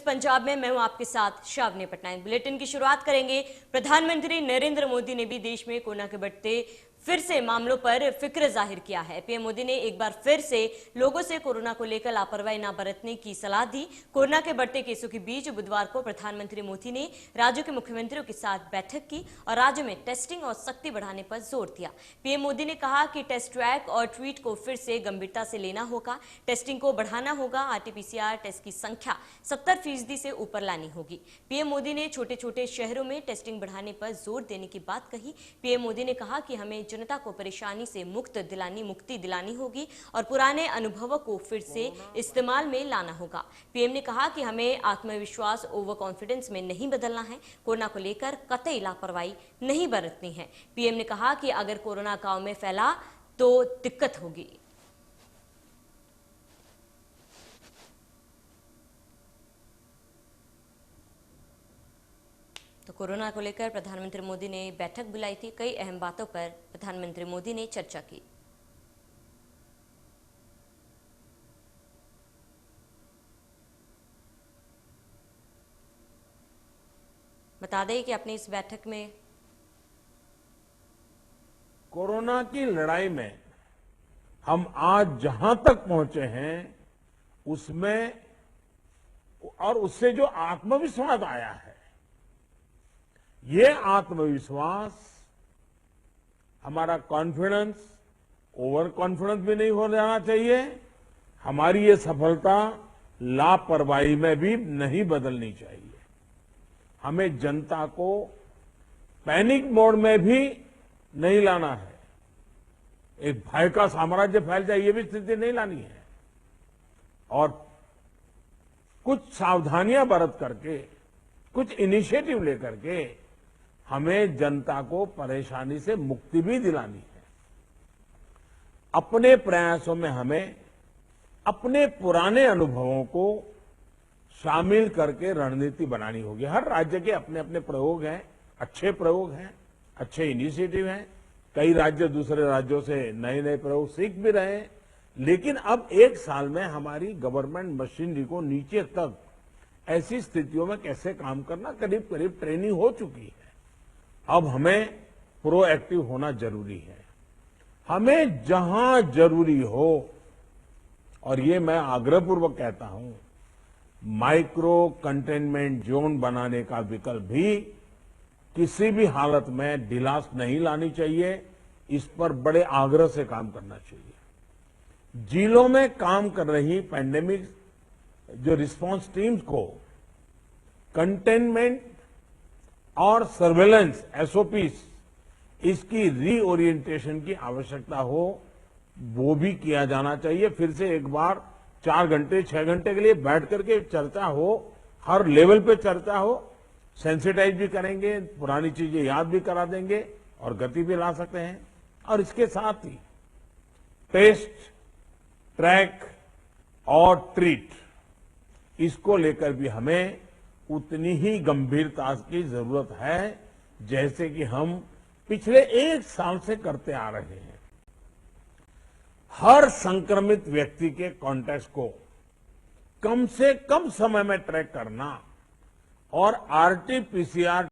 पंजाब में मैं हूं आपके साथ शावनी पटनायक। बुलेटिन की शुरुआत करेंगे। प्रधानमंत्री नरेंद्र मोदी ने भी देश में कोरोना के बढ़ते फिर से मामलों पर फिक्र जाहिर किया है। पीएम मोदी ने एक बार फिर से लोगों से कोरोना को लेकर लापरवाही न बरतने की सलाह दी। कोरोना के बढ़ते केसों के बीच बुधवार को प्रधानमंत्री मोदी ने राज्यों के मुख्यमंत्रियों के साथ बैठक की और राज्यों में टेस्टिंग और सख्ती बढ़ाने पर जोर दिया। पीएम मोदी ने कहा कि टेस्ट ट्रैक और ट्रीट को फिर से गंभीरता से लेना होगा, टेस्टिंग को बढ़ाना होगा, आरटीपीसीआर टेस्ट की संख्या 70% से ऊपर लानी होगी। पीएम मोदी ने छोटे छोटे शहरों में टेस्टिंग बढ़ाने पर जोर देने की बात कही। पीएम मोदी ने कहा कि हमें जनता को परेशानी से मुक्ति दिलानी होगी और पुराने अनुभवों को फिर से इस्तेमाल में लाना होगा। पीएम ने कहा कि हमें आत्मविश्वास ओवर कॉन्फिडेंस में नहीं बदलना है, कोरोना को लेकर कतई लापरवाही नहीं बरतनी है। पीएम ने कहा कि अगर कोरोना गांव में फैला तो दिक्कत होगी। तो कोरोना को लेकर प्रधानमंत्री मोदी ने बैठक बुलाई थी। कई अहम बातों पर प्रधानमंत्री मोदी ने चर्चा की। बता दें कि अपनी इस बैठक में कोरोना की लड़ाई में हम आज जहां तक पहुंचे हैं उसमें और उससे जो आत्मविश्वास आया है, ये आत्मविश्वास, हमारा कॉन्फिडेंस ओवर कॉन्फिडेंस भी नहीं हो जाना चाहिए। हमारी ये सफलता लापरवाही में भी नहीं बदलनी चाहिए। हमें जनता को पैनिक मोड में भी नहीं लाना है। एक भय का साम्राज्य फैल जाए, ये भी स्थिति नहीं लानी है। और कुछ सावधानियां बरत करके, कुछ इनिशिएटिव लेकर के हमें जनता को परेशानी से मुक्ति भी दिलानी है। अपने प्रयासों में हमें अपने पुराने अनुभवों को शामिल करके रणनीति बनानी होगी। हर राज्य के अपने अपने प्रयोग हैं, अच्छे प्रयोग हैं, अच्छे इनिशिएटिव हैं। कई राज्य दूसरे राज्यों से नए नए प्रयोग सीख भी रहे हैं। लेकिन अब एक साल में हमारी गवर्नमेंट मशीनरी को नीचे तक ऐसी स्थितियों में कैसे काम करना, करीब करीब ट्रेनिंग हो चुकी है। अब हमें प्रोएक्टिव होना जरूरी है। हमें जहां जरूरी हो, और ये मैं आग्रहपूर्वक कहता हूं, माइक्रो कंटेनमेंट जोन बनाने का विकल्प भी किसी भी हालत में ढिलास नहीं लानी चाहिए। इस पर बड़े आग्रह से काम करना चाहिए। जिलों में काम कर रही पैंडेमिक जो रिस्पांस टीम्स को कंटेनमेंट और सर्वेलेंस एसओपीस, इसकी रीओरिएंटेशन की आवश्यकता हो, वो भी किया जाना चाहिए। फिर से एक बार 4 घंटे 6 घंटे के लिए बैठ करके चर्चा हो, हर लेवल पे चर्चा हो, सेंसिटाइज भी करेंगे, पुरानी चीजें याद भी करा देंगे और गति भी ला सकते हैं। और इसके साथ ही टेस्ट, ट्रैक और ट्रीट, इसको लेकर भी हमें उतनी ही गंभीरता की जरूरत है जैसे कि हम पिछले 1 साल से करते आ रहे हैं। हर संक्रमित व्यक्ति के कॉन्टैक्ट को कम से कम समय में ट्रैक करना और आरटीपीसीआर